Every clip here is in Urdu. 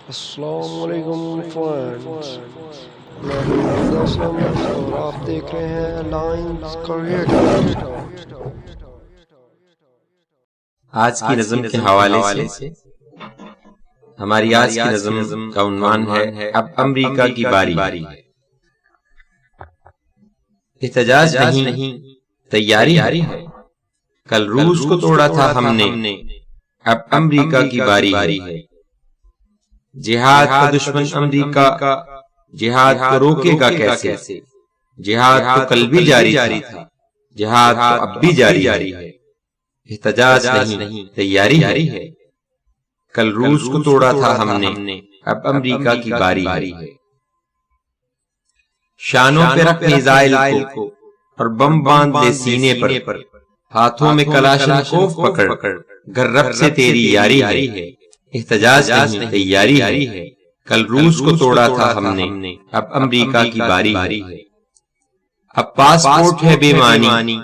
السلام علیکم فرینڈز، میں حمید اسلم اور آپ دیکھ رہے ہیں لائنز کریٹر۔ آج کی نظم کے حوالے سے ہماری آج کی نظم کا عنوان ہے اب امریکہ کی باری۔ احتجاج نہیں تیاری ہے، کل روس کو توڑا تھا ہم نے، اب امریکہ کی باری ہے۔ جہاد کا دشمن امریکہ، جہاد کو روکے گا کیسے؟ جہاد تو کل بھی جاری تھا، جہاد تو اب بھی جاری ہے۔ احتجاج نہیں تیاری ہے، کل روس کو توڑا تھا ہم نے، اب امریکہ کی باری ہے۔ شانوں پہ رکھ میزائل کو اور بم باندھ لے سینے پر، ہاتھوں میں کلاشنکوف پکڑ، گر رب سے تیری یاری ہے۔ احتجاج نہیں تیاری ہے، کل روس کو توڑا تھا ہم نے، اب امریکہ کی باری ہے۔ اب پاسپورٹ ہے بے معنی،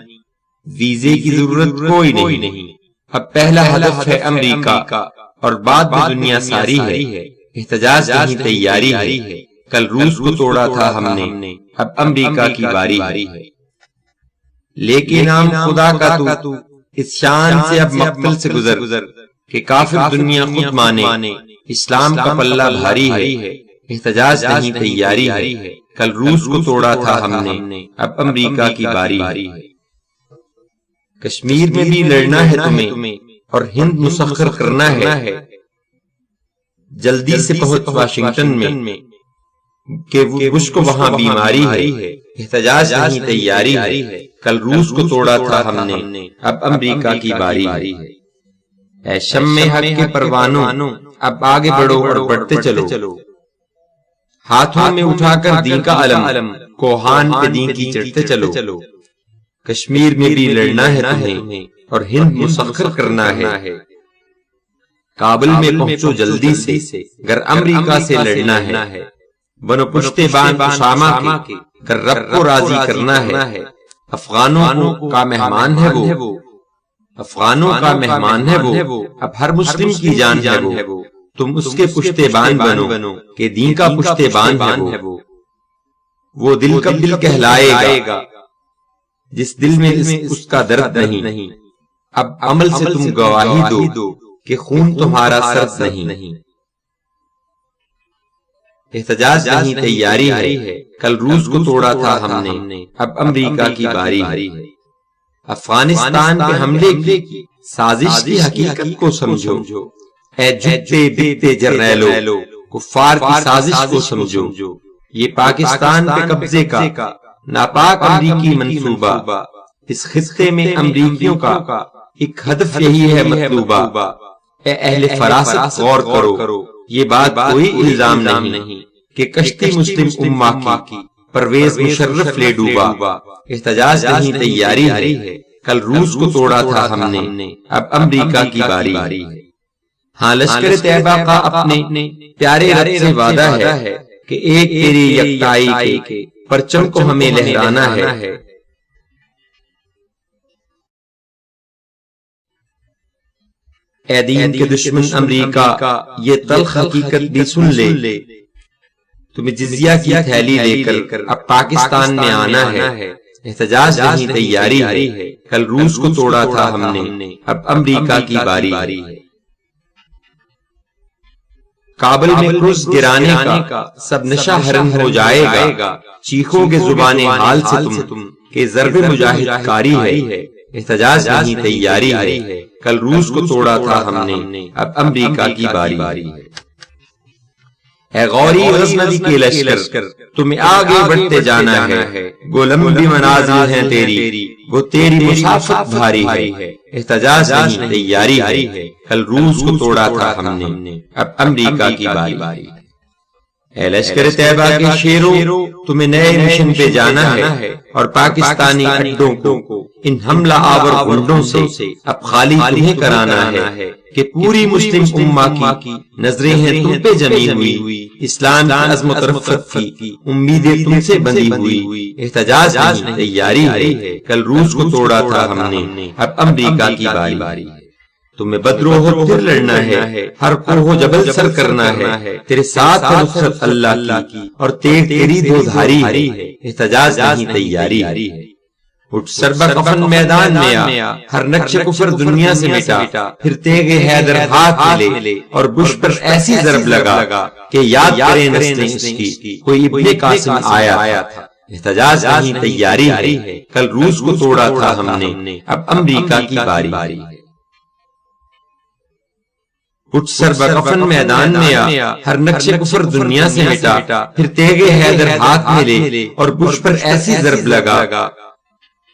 ویزے کی ضرورت کوئی نہیں، اب پہلا ہدف ہے امریکہ اور بعد میں دنیا ساری ہے۔ احتجاج نہیں تیاری ہے، کل روس کو توڑا تھا ہم نے، اب امریکہ کی باری ہے۔ لے کے نام خدا کا تو اس شان سے اب مقتل سے گزر، کہ کافر دنیا خود مانے، اسلام کا پلہ بھاری ہے۔ احتجاج نہیں تیاری ہے، کل روس کو توڑا تھا ہم نے، اب امریکہ کی باری ہے۔ کشمیر میں بھی لڑنا ہے تمہیں اور ہند مسخر کرنا ہے، جلدی سے پہنچ واشنگٹن میں کہ وہ بش کو وہاں بیماری ہے۔ احتجاج نہیں تیاری ہے، کل روس کو توڑا تھا ہم نے، اب امریکہ کی باری ہے۔ اے شمع حق کے پروانوں، اب آگے بڑھو اور بڑھتے چلو، ہاتھوں میں اٹھا کر دین کا علم، کوہان پہ دین کی چڑھتے چلو۔ کشمیر میں بھی لڑنا ہے تمہیں اور ہند مسخر کرنا ہے، کابل میں پہنچو جلدی سے، گر امریکہ سے لڑنا ہے۔ بنو پشتے بان اسامہ کے، گر رب کو راضی کرنا ہے۔ افغانوں کا مہمان ہے وہ، افغانوں کا مہمان ہے وہ، اب ہر مسلم کی جان ہے وہ، تم اس کے پشتے بان بنو کہ دین کا پشتے بان ہے وہ دل کا دل کہلائے گا جس دل میں اس کا درد نہیں، اب عمل سے تم گواہی دو کہ خون تمہارا سرد نہیں۔ احتجاج نہیں تیاری ہے، کل روس کو توڑا تھا ہم نے، اب امریکہ کی باری ہے۔ افغانستان پہ حملے کی سازش کی حقیقت کو سمجھو، اے جھکتے بکتے جرنیلو، کفار کی سازش کو سمجھو۔ یہ پاکستان پہ قبضے کا ناپاک امریکی منصوبہ، اس خطے میں امریکیوں کا ایک ہدف یہی ہے مطلوبہ۔ اے اہل فراست غور کرو، یہ بات کوئی الزام نہیں کہ کشتی مسلم امہ کی پرویز مشرف لے ڈوبا۔ احتجاج نہیں تیاری ہے، کل روس کو توڑا تھا ہم نے، اب امریکہ کی باری ہے۔ ہاں لشکر طیبہ کا اپنے پیارے رب سے وعدہ ہے کہ ایک تیری یکتائی کے پرچم کو ہمیں لہرانا ہے۔ اے دین کے دشمن امریکہ، یہ تلخ حقیقت بھی سن لے، تمہیں جزیہ کی تھیلی لے کر اب پاکستان میں آنا ہے۔ احتجاج نہیں تیاری ہے، کل روس کو توڑا تھا ہم نے، اب امریکہ کی باری ہے۔ کابل میں کرس گرانے کا سب نشہ حرم ہو جائے گا، چیخو گے زبان حال سے تم کہ ضرب مجاہد کاری ہے۔ احتجاج نہیں تیاری ہے، کل روس کو توڑا تھا ہم نے، اب امریکہ کی باری ہے۔ اے غوری غزنوی کے لشکر، تمہیں آگے بڑھتے جانا ہے، گو لمبی منازل ہیں تیری، گو تیری مسافت بھاری ہے۔ احتجاج نہیں تیاری ہے، کل روس کو توڑا تھا ہم نے، اب امریکہ کی باری ہے۔ اے لشکر طیبہ کے شیروں، تمہیں نئے مشن پہ جانا ہے اور پاکستانی اڈوں کو ان حملہ آور گنڈوں سے اب خالی تمہیں کرانا ہے کہ پوری مسلم امہ کی نظریں ہیں تم پہ جمی ہوئی، اسلام کی عظمت رفت کی امیدیں تم سے بندھی ہوئی۔ احتجاج نہیں تیاری ہے، کل روس کو توڑا تھا ہم نے، اب امریکہ کی باری ہے۔ تمہیں بدر و احد پھر لڑنا ہے، ہر کوہ و جبل سر کرنا ہے، تیرے ساتھ ہے نصرت اللہ کی اور تیری دو دھاری ہے، احتجاج نہیں تیاری ہے۔ اٹھ سربا کفن میدان میں آ، ہر نقش کفر دنیا سے مٹا، پھر تیغ حیدر ہاتھ میں لے اور بش پر ایسی ضرب لگا کہ یاد کریں نسلیں اس کی کوئی ابن قاسم آیا تھا۔ احتجاج نہیں تیاری ہے، کل روس کو توڑا تھا ہم نے، اب امریکہ کی باری ہے۔ اٹھ سربا کفن میدان میں آ، ہر نقش کفر دنیا سے مٹا، پھر تیغ حیدر ہاتھ میں لے اور بش پر ایسی ضرب لگا،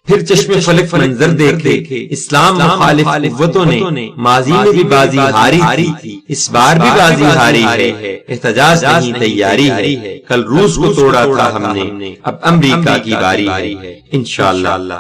پھر چشم فلک منظر دیکھے، اسلام مخالف قوتوں نے ماضی میں بھی بازی ہاری تھی، اس بار بھی بازی ہاری ہے، احتجاج نہیں تیاری ہے، کل روس کو توڑا تھا ہم نے، اب امریکہ کی باری ہے، انشاءاللہ۔